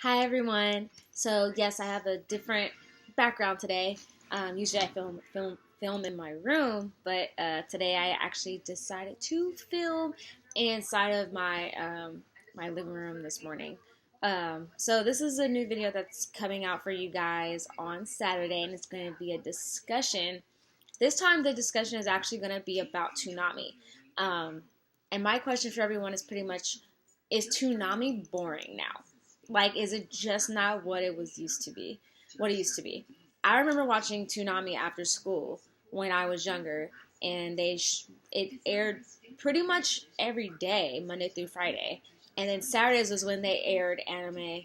Hi everyone. So yes, I have a different background today. Usually I film in my room, but today I actually decided to film inside of my living room this morning. So this is a new video that's coming out for you guys on Saturday, and it's going to be a discussion. This time the discussion is actually going to be about Toonami. Um, and my question for everyone is pretty much: is Toonami boring now? Like, is it just not what it was used to be? What it used to be. I remember watching Toonami after school when I was younger, and it aired pretty much every day, Monday through Friday, and then Saturdays was when they aired anime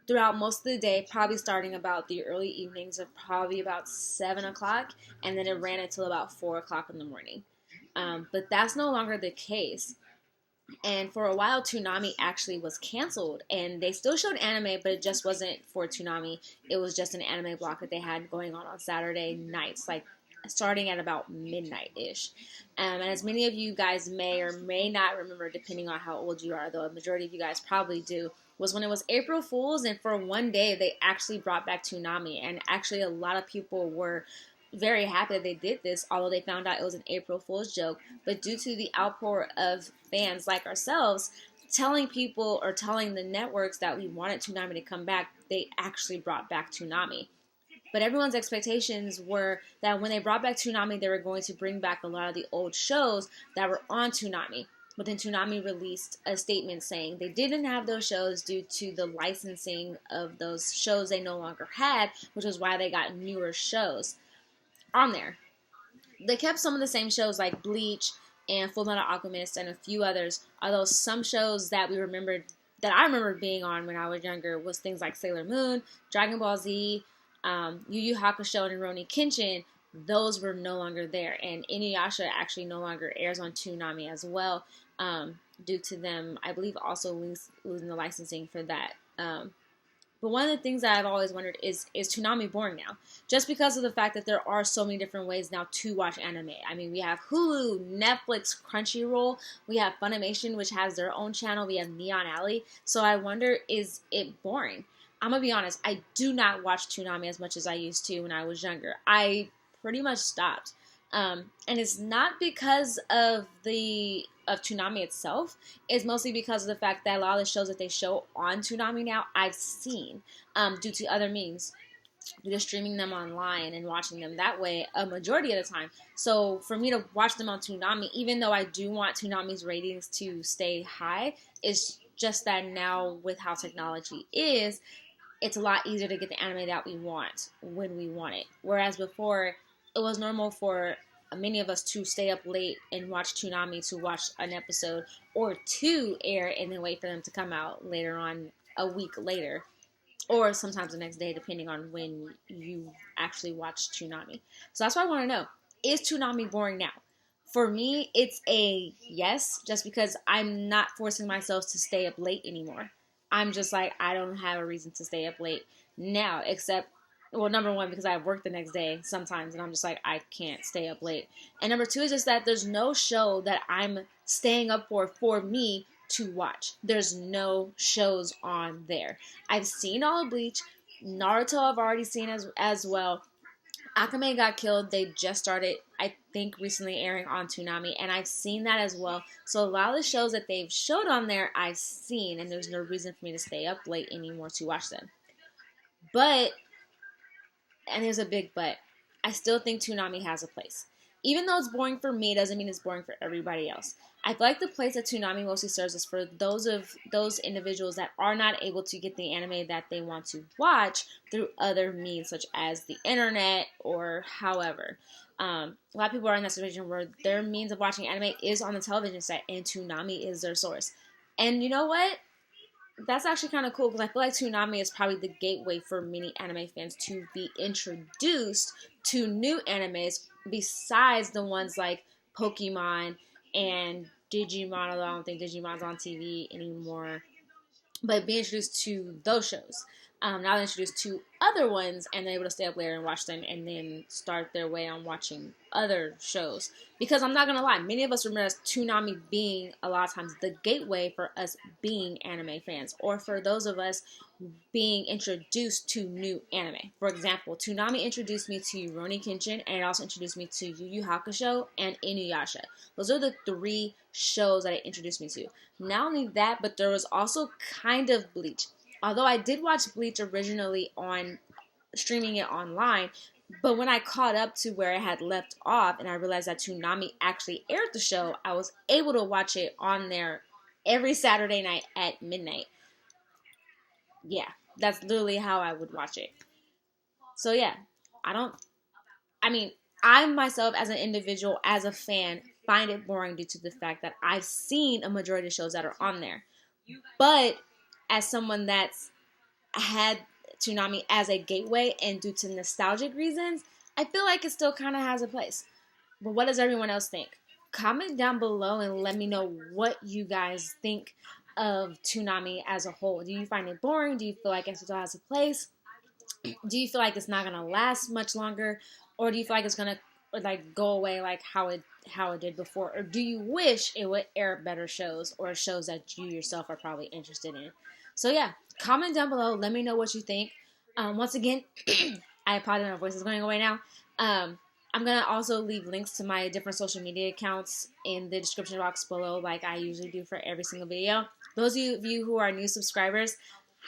throughout most of the day, probably starting about the early evenings of probably about 7 o'clock, and then it ran until about 4 o'clock in the morning. But that's no longer the case. And for a while, Toonami actually was canceled, and they still showed anime, but it just wasn't for Toonami. It was just an anime block that they had going on Saturday nights, like starting at about midnight ish. And as many of you guys may or may not remember, depending on how old you are, though a majority of you guys probably do, was when it was April Fool's, and for one day they actually brought back Toonami, and actually a lot of people were very happy that they did this, although they found out it was an April Fool's joke. But due to the outpour of fans like ourselves telling people or telling the networks that we wanted Toonami to come back, they actually brought back Toonami. But everyone's expectations were that when they brought back Toonami, they were going to bring back a lot of the old shows that were on Toonami. But then Toonami released a statement saying they didn't have those shows due to the licensing of those shows they no longer had, which was why they got newer shows on there. They kept some of the same shows like Bleach and Full Metal Alchemist and a few others, although some shows that I remembered being on when I was younger was things like Sailor Moon, Dragon Ball Z, Yu Yu Hakusho, and Rurouni Kenshin. Those were no longer there, and Inuyasha actually no longer airs on Toonami as well, due to them, I believe, also losing the licensing for that. But one of the things that I've always wondered is Toonami boring now? Just because of the fact that there are so many different ways now to watch anime. I mean, we have Hulu, Netflix, Crunchyroll. We have Funimation, which has their own channel. We have Neon Alley. So I wonder, is it boring? I'm going to be honest. I do not watch Toonami as much as I used to when I was younger. I pretty much stopped. And it's not because of Toonami itself. It's mostly because of the fact that a lot of the shows that they show on Toonami now I've seen, due to other means, due to streaming them online and watching them that way a majority of the time. So for me to watch them on Toonami, even though I do want Toonami's ratings to stay high, it's just that now with how technology is, it's a lot easier to get the anime that we want when we want it. Whereas before, it was normal for many of us to stay up late and watch Toonami to watch an episode or two air and then wait for them to come out later on a week later, or sometimes the next day, depending on when you actually watch Toonami. So that's what I want to know. Is Toonami boring now? For me, it's a yes, just because I'm not forcing myself to stay up late anymore. I'm just like, I don't have a reason to stay up late now, except, well, number one, because I work the next day sometimes, and I'm just like, I can't stay up late. And number two is just that there's no show that I'm staying up for me to watch. There's no shows on there. I've seen all of Bleach. Naruto I've already seen as well. Akame got killed. They just started, I think, recently airing on Toonami, and I've seen that as well. So a lot of the shows that they've showed on there, I've seen, and there's no reason for me to stay up late anymore to watch them. But, and there's a big but, I still think Toonami has a place. Even though it's boring for me, doesn't mean it's boring for everybody else. I feel like the place that Toonami mostly serves is for those individuals that are not able to get the anime that they want to watch through other means, such as the internet or however. A lot of people are in that situation where their means of watching anime is on the television set, and Toonami is their source. And you know what? That's actually kind of cool, because I feel like Toonami is probably the gateway for many anime fans to be introduced to new animes besides the ones like Pokemon and Digimon, although I don't think Digimon's on TV anymore, but be introduced to those shows. Now they're introduced to other ones, and they're able to stay up later and watch them, and then start their way on watching other shows. Because I'm not gonna lie, many of us remember Toonami being a lot of times the gateway for us being anime fans, or for those of us being introduced to new anime. For example, Toonami introduced me to Rurouni Kenshin, and it also introduced me to Yu Yu Hakusho and Inuyasha. Those are the 3 shows that it introduced me to. Not only that, but there was also kind of Bleach. Although I did watch Bleach originally on streaming it online, but when I caught up to where it had left off and I realized that Toonami actually aired the show, I was able to watch it on there every Saturday night at midnight. Yeah, that's literally how I would watch it. So yeah, I mean, I myself as an individual, as a fan, find it boring due to the fact that I've seen a majority of shows that are on there. But as someone that's had Toonami as a gateway and due to nostalgic reasons, I feel like it still kind of has a place. But what does everyone else think? Comment down below and let me know what you guys think of Toonami as a whole. Do you find it boring? Do you feel like it still has a place? Do you feel like it's not gonna last much longer, or do you feel like it's gonna like go away like how it did before, or do you wish it would air better shows or shows that you yourself are probably interested in? So yeah, comment down below. Let me know what you think. Once again, I apologize, my voice is going away now. I'm gonna also leave links to my different social media accounts in the description box below, like I usually do for every single video. Those of you who are new subscribers,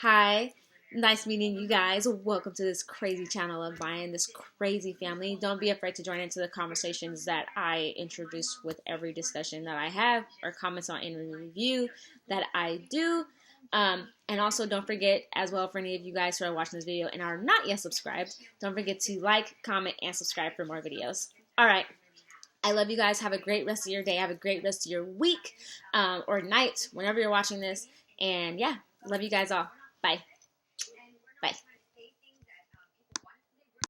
hi. Nice meeting you guys. Welcome to this crazy channel of mine, this crazy family. Don't be afraid to join into the conversations that I introduce with every discussion that I have, or comments on any review that I do. And also don't forget, as well, for any of you guys who are watching this video and are not yet subscribed, don't forget to like, comment, and subscribe for more videos. Alright, I love you guys. Have a great rest of your day. Have a great rest of your week, or night, whenever you're watching this. And yeah, love you guys all. Bye.